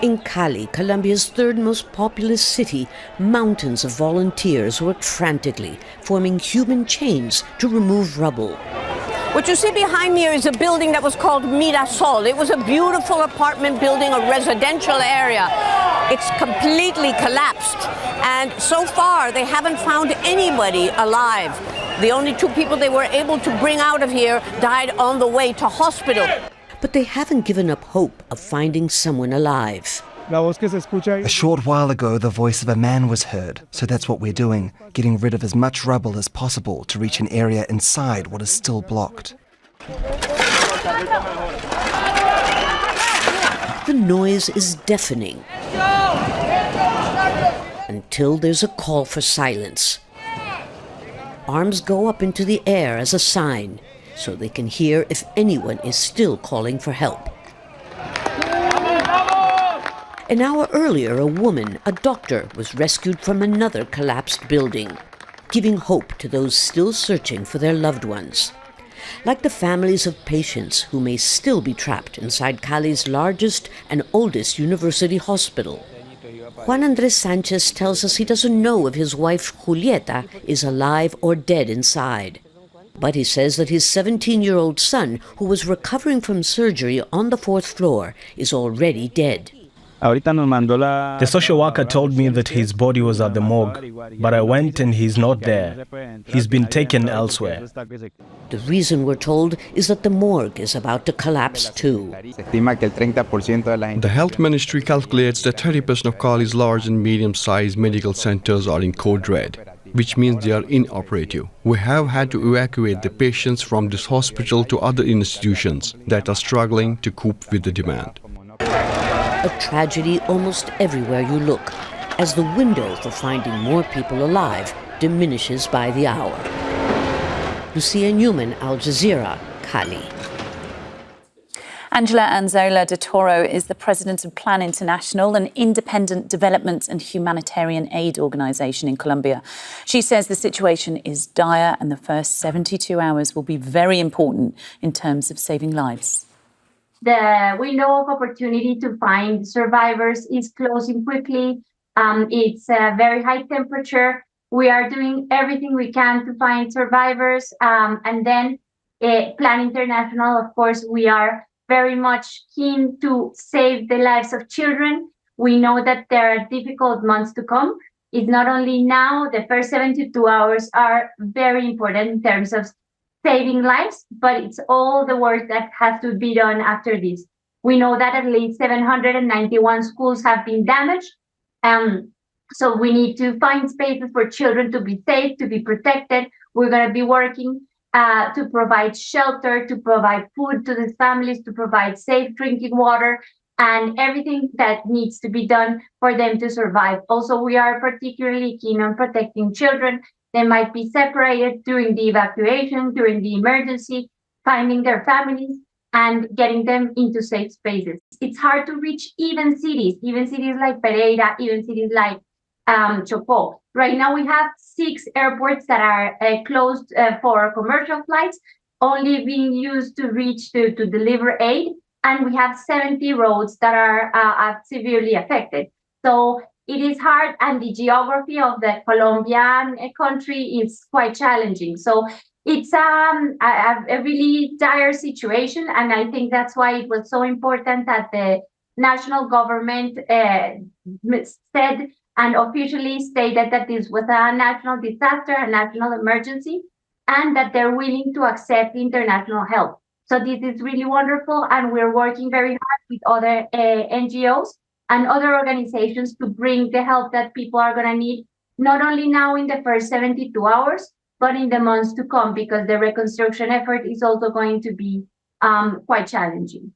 In Cali, Colombia's third most populous city, mountains of volunteers worked frantically, forming human chains to remove rubble. What you see behind me is a building that was called Mirasol. It was a beautiful apartment building, a residential area. It's completely collapsed, and so far they haven't found anybody alive. The only two people they were able to bring out of here died on the way to hospital. But they haven't given up hope of finding someone alive. A short while ago, the voice of a man was heard, so that's what we're doing, getting rid of as much rubble as possible to reach an area inside what is still blocked. The noise is deafening until there's a call for silence. Arms go up into the air as a sign, so they can hear if anyone is still calling for help. An hour earlier, a woman, a doctor, was rescued from another collapsed building, giving hope to those still searching for their loved ones. Like the families of patients who may still be trapped inside Cali's largest and oldest university hospital. Juan Andres Sanchez tells us he doesn't know if his wife Julieta is alive or dead inside. But he says that his 17-year-old son, who was recovering from surgery on the 4th floor, is already dead. The social worker told me that his body was at the morgue, but I went and he's not there. He's been taken elsewhere. The reason, we're told, is that the morgue is about to collapse too. The health ministry calculates that 30% of Cali's large and medium-sized medical centers are in code red, which means they are inoperative. We have had to evacuate the patients from this hospital to other institutions that are struggling to cope with the demand. A tragedy almost everywhere you look, as the window for finding more people alive diminishes by the hour. Lucia Newman, Al Jazeera, Cali. Angela Anzola de Toro is the president of Plan International, an independent development and humanitarian aid organisation in Colombia. She says the situation is dire and the first 72 hours will be very important in terms of saving lives. The window of opportunity to find survivors is closing quickly. It's a very high temperature. We are doing everything we can to find survivors. And then Plan International, of course, we are very much keen to save the lives of children. We know that there are difficult months to come. It's not only now, the first 72 hours are very important in terms of saving lives, but it's all the work that has to be done after this. We know that at least 791 schools have been damaged. So we need to find spaces for children to be safe, to be protected. We're going to be working to provide shelter, to provide food to the families, to provide safe drinking water, and everything that needs to be done for them to survive. Also, we are particularly keen on protecting children. They might be separated during the evacuation, during the emergency, finding their families and getting them into safe spaces. It's hard to reach even cities like Pereira, even cities like Choco. Right now we have 6 airports that are closed for commercial flights, only being used to reach to deliver aid. And we have 70 roads that are severely affected. So it is hard, and the geography of the Colombian country is quite challenging. So it's a really dire situation, and I think that's why it was so important that the national government said and officially stated that this was a national disaster, a national emergency, and that they're willing to accept international help. So this is really wonderful, and we're working very hard with other NGOs and other organizations to bring the help that people are going to need, not only now in the first 72 hours, but in the months to come, because the reconstruction effort is also going to be quite challenging.